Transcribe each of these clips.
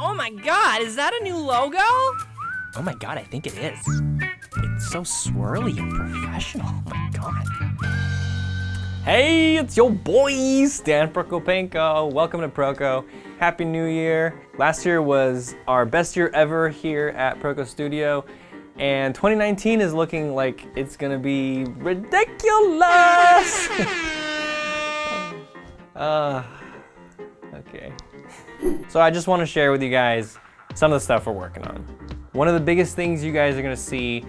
Oh my god, is that a new logo? Oh my god, I think it is. It's so swirly and professional. Oh my god. Hey, it's your boy, Stan Prokopenko. Welcome to Proko. Happy New Year. Last year was our best year ever here at Proko Studio. And 2019 is looking like it's gonna be ridiculous. Okay. So I just want to share with you guys some of the stuff we're working on. One of the biggest things you guys are gonna see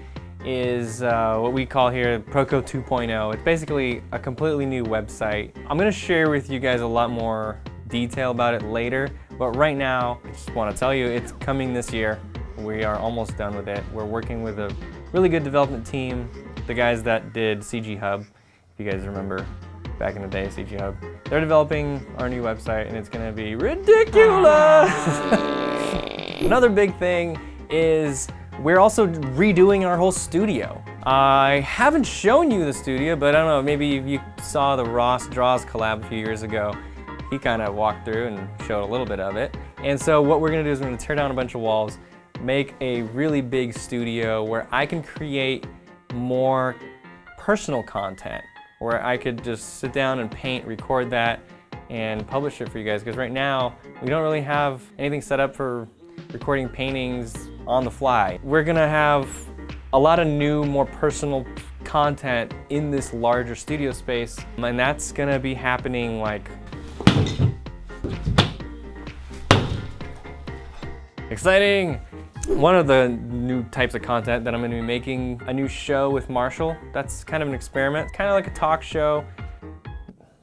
is what we call here Proko 2.0. It's basically a completely new website. I'm gonna share with you guys a lot more detail about it later, but right now, I just wanna tell you it's coming this year. We are almost done with it. We're working with a really good development team, the guys that did CG Hub, if you guys remember back in the day, CG Hub. They're developing our new website and it's gonna be ridiculous! Another big thing is we're also redoing our whole studio. I haven't shown you the studio, but I don't know, maybe if you saw the Ross Draws collab a few years ago, he kind of walked through and showed a little bit of it. And so what we're gonna do is we're gonna tear down a bunch of walls, make a really big studio where I can create more personal content, where I could just sit down and paint, record that, and publish it for you guys. Because right now, we don't really have anything set up for recording paintings on the fly. We're gonna have a lot of new, more personal content in this larger studio space, and that's gonna be happening like... Exciting! One of the new types of content that I'm gonna be making a new show with Marshall. That's kind of an experiment, kind of like a talk show.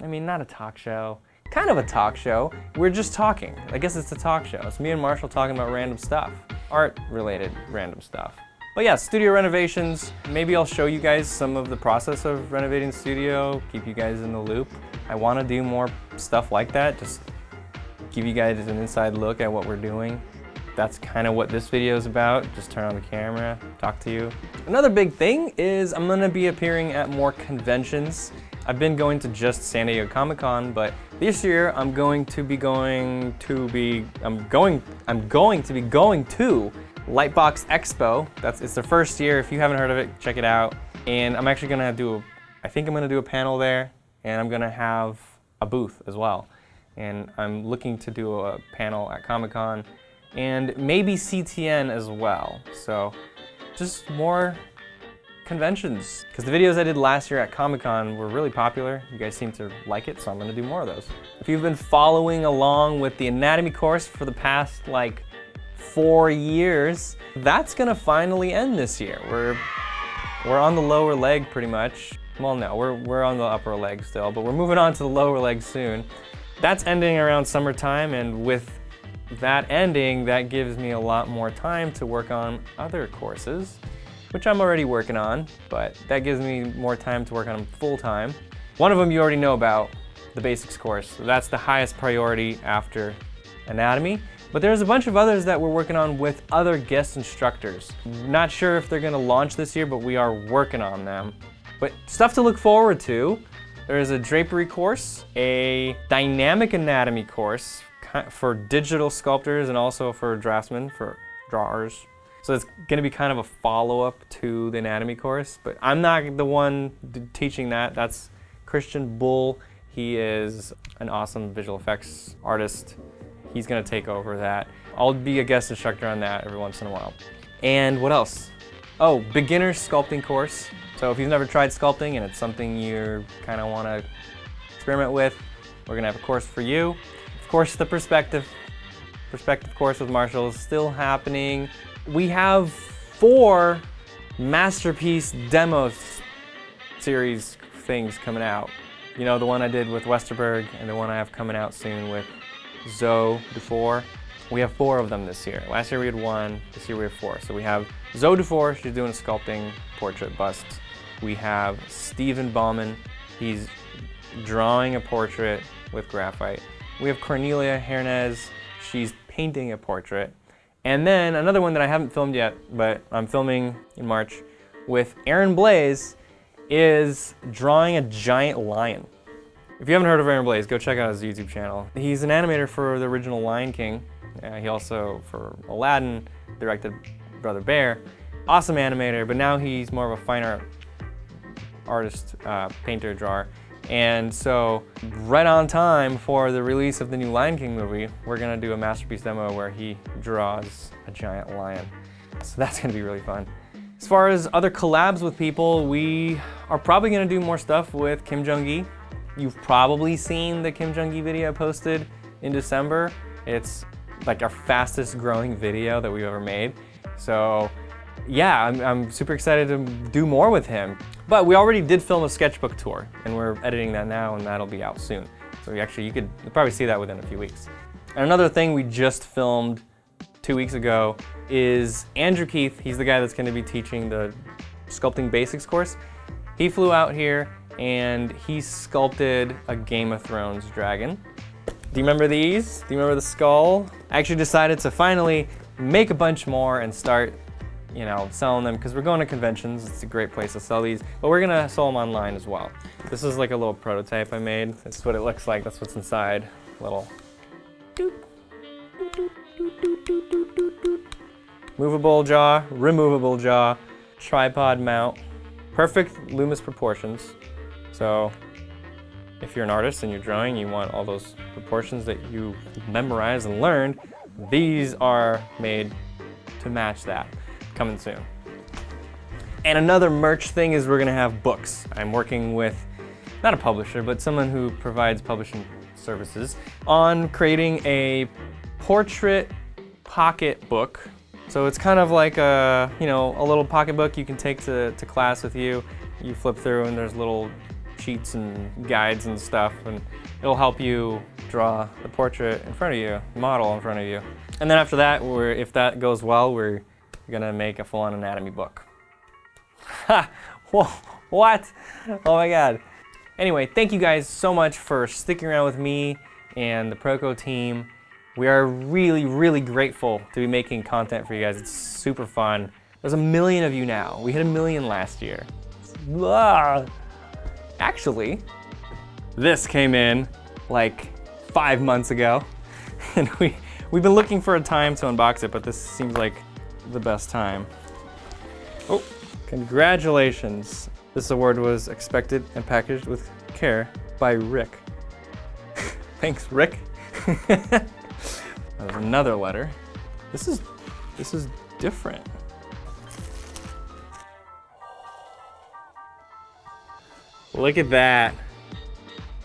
I mean, not a talk show, kind of a talk show. We're just talking. I guess it's a talk show. It's me and Marshall talking about random stuff, art-related random stuff. But yeah, studio renovations. Maybe I'll show you guys some of the process of renovating the studio, keep you guys in the loop. I wanna do more stuff like that, just give you guys an inside look at what we're doing. That's kind of what this video is about. Just turn on the camera, talk to you. Another big thing is I'm gonna be appearing at more conventions. I've been going to just San Diego Comic-Con, but this year I'm going to be going to Lightbox Expo. It's the first year. If you haven't heard of it, check it out. And I'm actually gonna I think I'm gonna do a panel there, and I'm gonna have a booth as well. And I'm looking to do a panel at Comic-Con, and maybe CTN as well. So just more conventions. Because the videos I did last year at Comic-Con were really popular. You guys seem to like it, so I'm gonna do more of those. If you've been following along with the anatomy course for the past like 4 years, that's gonna finally end this year. We're on the lower leg pretty much. Well, no, we're on the upper leg still, but we're moving on to the lower leg soon. That's ending around summertime, and with that ending, that gives me a lot more time to work on other courses, which I'm already working on, but that gives me more time to work on them full time. One of them you already know about, the basics course. So that's the highest priority after anatomy, but there's a bunch of others that we're working on with other guest instructors. Not sure if they're gonna launch this year, but we are working on them. But stuff to look forward to. There's a drapery course, a dynamic anatomy course, for digital sculptors and also for draftsmen, for drawers. So it's gonna be kind of a follow-up to the anatomy course, but I'm not the one teaching that. That's Christian Bull. He is an awesome visual effects artist. He's gonna take over that. I'll be a guest instructor on that every once in a while. And what else? Oh, beginner sculpting course. So if you've never tried sculpting and it's something you kind of wanna experiment with, we're gonna have a course for you. Of course, the perspective course with Marshall is still happening. We have 4 masterpiece demo series things coming out. You know, the one I did with Westerberg and the one I have coming out soon with Zoe Dufour. We have 4 of them this year. Last year we had 1, this year we have 4. So we have Zoe Dufour, she's doing a sculpting portrait bust. We have Stephen Bauman, he's drawing a portrait with graphite. We have Cornelia Hernandez, she's painting a portrait. And then another one that I haven't filmed yet, but I'm filming in March with Aaron Blaze, is drawing a giant lion. If you haven't heard of Aaron Blaze, go check out his YouTube channel. He's an animator for the original Lion King, He also, for Aladdin, directed Brother Bear. Awesome animator, but now he's more of a fine art artist, painter, drawer. And so, right on time for the release of the new Lion King movie, we're gonna do a masterpiece demo where he draws a giant lion. So that's gonna be really fun. As far as other collabs with people, we are probably gonna do more stuff with Kim Jong-gi. You've probably seen the Kim Jong-gi video posted in December. It's like our fastest growing video that we've ever made. So yeah, I'm super excited to do more with him. But we already did film a sketchbook tour, and we're editing that now, and that'll be out soon. So you could probably see that within a few weeks. And another thing we just filmed 2 weeks ago is Andrew Keith. He's the guy that's going to be teaching the Sculpting Basics course. He flew out here and he sculpted a Game of Thrones dragon. Do you remember these? Do you remember the skull? I actually decided to finally make a bunch more and start, selling them, because we're going to conventions. It's a great place to sell these, but we're gonna sell them online as well. This is like a little prototype I made. That's what it looks like. That's what's inside. Little movable jaw, removable jaw, tripod mount, perfect Loomis proportions. So if you're an artist and you're drawing, you want all those proportions that you memorized and learned, these are made to match that. Coming soon. And another merch thing is we're gonna have books. I'm working with, not a publisher, but someone who provides publishing services on creating a portrait pocket book. So it's kind of like a little pocket book you can take to class with you. You flip through and there's little sheets and guides and stuff, and it'll help you draw the portrait in front of you, model in front of you. And then after that, if that goes well, we're gonna make a full-on anatomy book. Ha! Whoa, what? Oh my God. Anyway, thank you guys so much for sticking around with me and the Proko team. We are really, really grateful to be making content for you guys. It's super fun. There's 1 million of you now. We hit 1 million last year. Actually, this came in like 5 months ago, and we've been looking for a time to unbox it, but this seems like the best time. Oh, congratulations. This award was expected and packaged with care by Rick. Thanks, Rick. There's another letter. This is different. Look at that.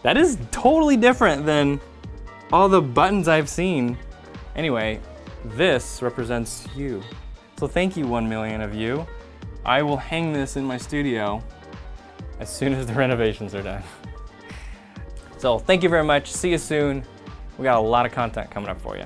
That is totally different than all the buttons I've seen. Anyway, this represents you. So thank you, 1 million of you. I will hang this in my studio as soon as the renovations are done. So thank you very much. See you soon. We got a lot of content coming up for you.